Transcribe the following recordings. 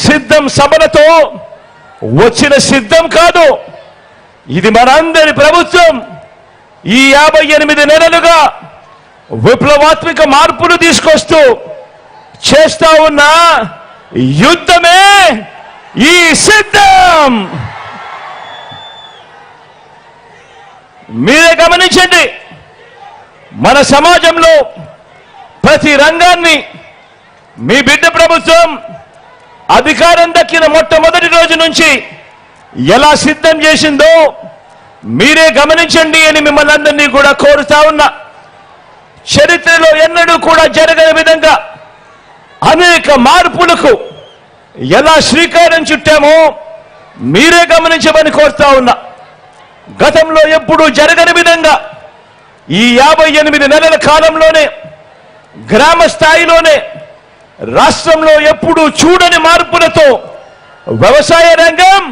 సిద్ధం సభలతో వచ్చిన సిద్ధం కాదు. ఇది మనందరి ప్రభుత్వం. ఈ 58 నెలలుగా విప్లవాత్మక మార్పులు తీసుకొస్తూ చేస్తా ఉన్న యుద్ధమే ఈ సిద్ధం. మీరే గమనించండి, మన సమాజంలో ప్రతి రంగాన్ని మీ బిడ్డ ప్రభుత్వం అధికారం దక్కిన మొట్టమొదటి రోజు నుంచి ఎలా సిద్ధం చేసిందో మీరే గమనించండి అని మిమ్మల్ని అందరినీ కూడా కోరుతా ఉన్నా. చరిత్రలో ఎన్నడూ కూడా జరగని విధంగా అనేక మార్పులకు ఎలా శ్రీకారం చుట్టామో మీరే గమనించమని కోరుతా ఉన్నా. గతంలో ఎప్పుడూ జరగని విధంగా ఈ 58 నెలల కాలంలోనే గ్రామ స్థాయిలోనే రాష్ట్రంలో ఎప్పుడూ చూడని మార్పులతో వ్యవసాయ రంగం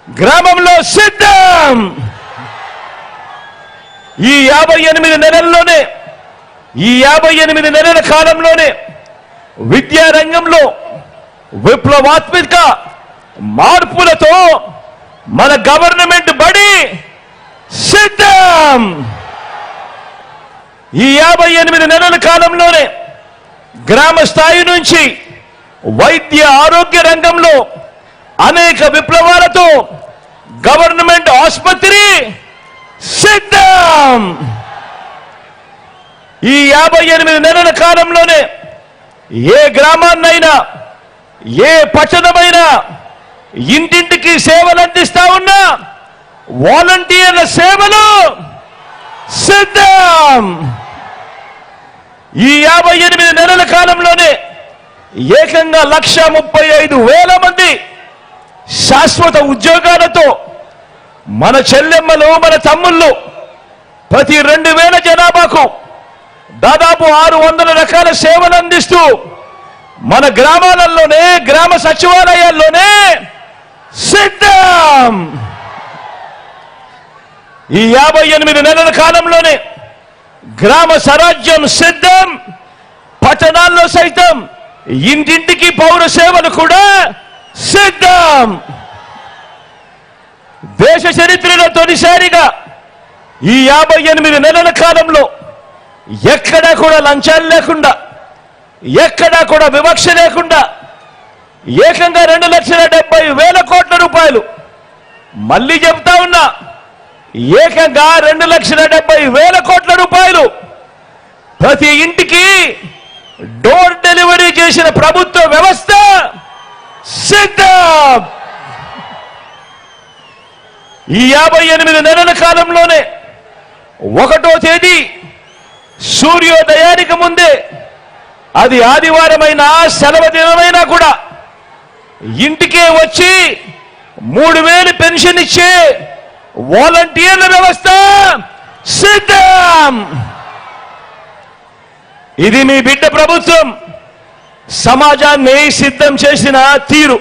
గ్రామంలో సిద్ధం. ఈ 58 నెలల్లోనే, ఈ 58 నెలల కాలంలోనే విద్యా రంగంలో విప్లవాత్మక మార్పులతో మన గవర్నమెంట్ బడి సిద్ధం. ఈ 58 నెలల కాలంలోనే గ్రామ స్థాయి నుంచి వైద్య ఆరోగ్య రంగంలో అనేక విప్లవాలతో గవర్నమెంట్ ఆసుపత్రి సిద్ధం. ఈ 58 నెలల కాలంలోనే ఏ గ్రామాన్నైనా, ఏ పట్టణమైనా ఇంటింటికి సేవలు అందిస్తా ఉన్నా వాలంటీర్ల సేవలు సిద్ధం. ఈ 58 నెలల కాలంలోనే ఏకంగా 1,35,000 మంది శాశ్వత ఉద్యోగాలతో మన చెల్లెమ్మలు, మన తమ్ముళ్ళు ప్రతి 2,000 జనాభాకు దాదాపు 600 రకాల సేవలు అందిస్తూ మన గ్రామాలలోనే, గ్రామ సచివాలయాల్లోనే సిద్ధం. ఈ 58 నెలల కాలంలోనే గ్రామ స్వరాజ్యం సిద్ధం. పట్టణాల్లో సైతం ఇంటింటికి పౌర సేవలు కూడా సిద్ధం. దేశ చరిత్రలో తొలిసారిగా ఈ 58 నెలల కాలంలో ఎక్కడా కూడా లంచాలు లేకుండా, ఎక్కడా కూడా వివక్ష లేకుండా ఏకంగా 2,70,000 కోట్ల రూపాయలు, మళ్ళీ చెప్తా ఉన్నా, ఏకంగా 2,70,000 కోట్ల రూపాయలు ప్రతి ఇంటికి డోర్ డెలివరీ చేసిన ప్రభుత్వ వ్యవస్థ సిద్ధం. ఈ 58 నెలల కాలంలోనే 1వ తేదీ సూర్యోదయానికి ముందే, అది ఆదివారమైనా సెలవు దినమైనా కూడా ఇంటికే వచ్చి 3,000 పెన్షన్ ఇచ్చే వాలంటీర్ల వ్యవస్థ సిద్ధం. ఇది మీ బిడ్డ ప్రభుత్వం సమాజాన్ని సిద్ధం చేసిన తీరు.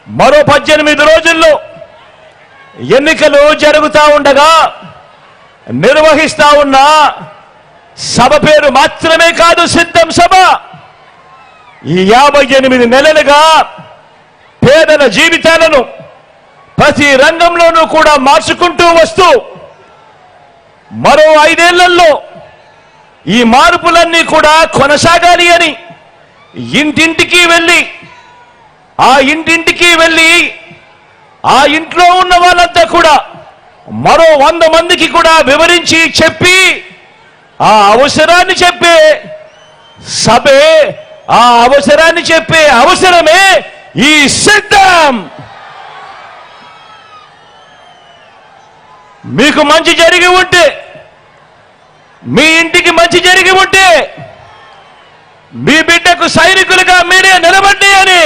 మరో 18 రోజుల్లో ఎన్నికలు జరుగుతూ ఉండగా నిర్వహిస్తా ఉన్న సభ పేరు మాత్రమే కాదు సిద్ధం సభ. ఈ 58 నెలలుగా పేదల జీవితాలను ప్రతి రంగంలోనూ కూడా మార్చుకుంటూ వస్తూ మరో 5 ఏళ్లలో ఈ మార్పులన్నీ కూడా కొనసాగాలి అని ఇంటింటికి వెళ్ళి ఆ ఇంట్లో ఉన్న వాళ్ళంతా కూడా మరో 100 మందికి కూడా వివరించి చెప్పి ఆ అవసరాన్ని చెప్పే సభే, ఆ అవసరాన్ని చెప్పే అవసరమే ఈ సిద్ధం. మీకు మంచి జరిగి ఉంటే, మీ ఇంటికి మంచి జరిగి ఉంటే మీ బిడ్డకు సైనికులుగా మీరే నిలబడి అని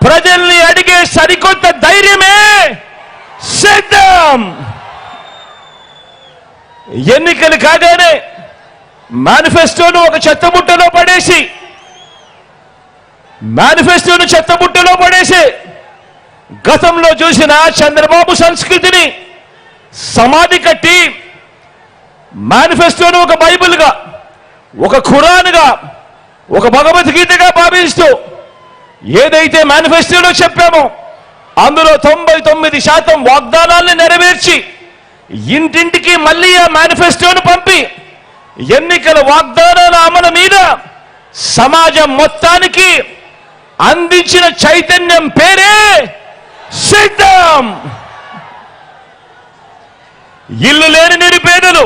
ప్రజల్ని అడిగే సరికొత్త ధైర్యమే సిద్ధం. ఎన్నికలు కాగానే మేనిఫెస్టోను ఒక చెత్తబుట్టలో పడేసి గతంలో చూసిన చంద్రబాబు సంస్కృతిని సమాధి కట్టి మేనిఫెస్టోను ఒక బైబిల్గా, ఒక ఖురాన్గా, ఒక భగవద్గీతగా భావిస్తూ ఏదైతే మేనిఫెస్టోలో చెప్పామో అందులో 99% వాగ్దానాల్ని నెరవేర్చి ఇంటింటికి మళ్ళీ ఆ మేనిఫెస్టోను పంపి ఎన్నికల వాగ్దానాల అమలు మీద సమాజం మొత్తానికి అందించిన చైతన్యం పేరే సిద్ధం. ఇల్లు లేని నిరుపేదలు,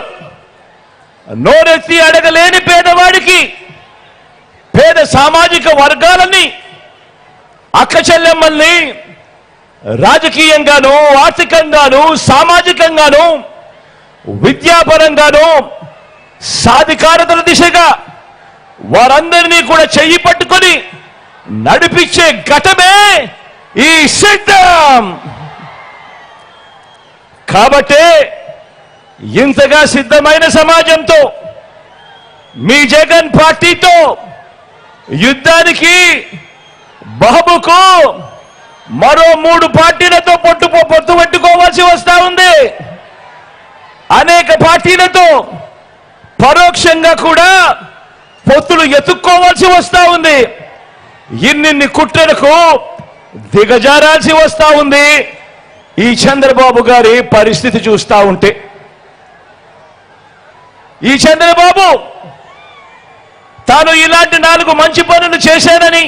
నోరెత్తి అడగలేని పేదవాడికి, పేద సామాజిక వర్గాలని, అక్క చెల్లెమ్మల్ని రాజకీయంగాను, ఆర్థికంగాను, సామాజికంగాను, విద్యాపరంగాను సాధికారతల దిశగా వారందరినీ కూడా చెయ్యి పట్టుకొని నడిపించే ఘటమే ఈ సిద్ధం. కాబట్టే ఇంతగా సిద్ధమైన సమాజంతో మీ జగన్ పార్టీతో యుద్ధానికి బాబుకు మరో 3 పార్టీలతో పొత్తు పెట్టుకోవాల్సి వస్తా ఉంది. అనేక పార్టీలతో పరోక్షంగా కూడా పొత్తులు ఎత్తుక్కోవాల్సి వస్తా ఉంది. ఇన్నిన్ని కుట్రలకు దిగజారాల్సి వస్తా ఉంది. ఈ చంద్రబాబు గారి పరిస్థితి చూస్తా ఉంటే, ఈ చంద్రబాబు తాను ఇలాంటి 4 మంచి పనులు చేశానని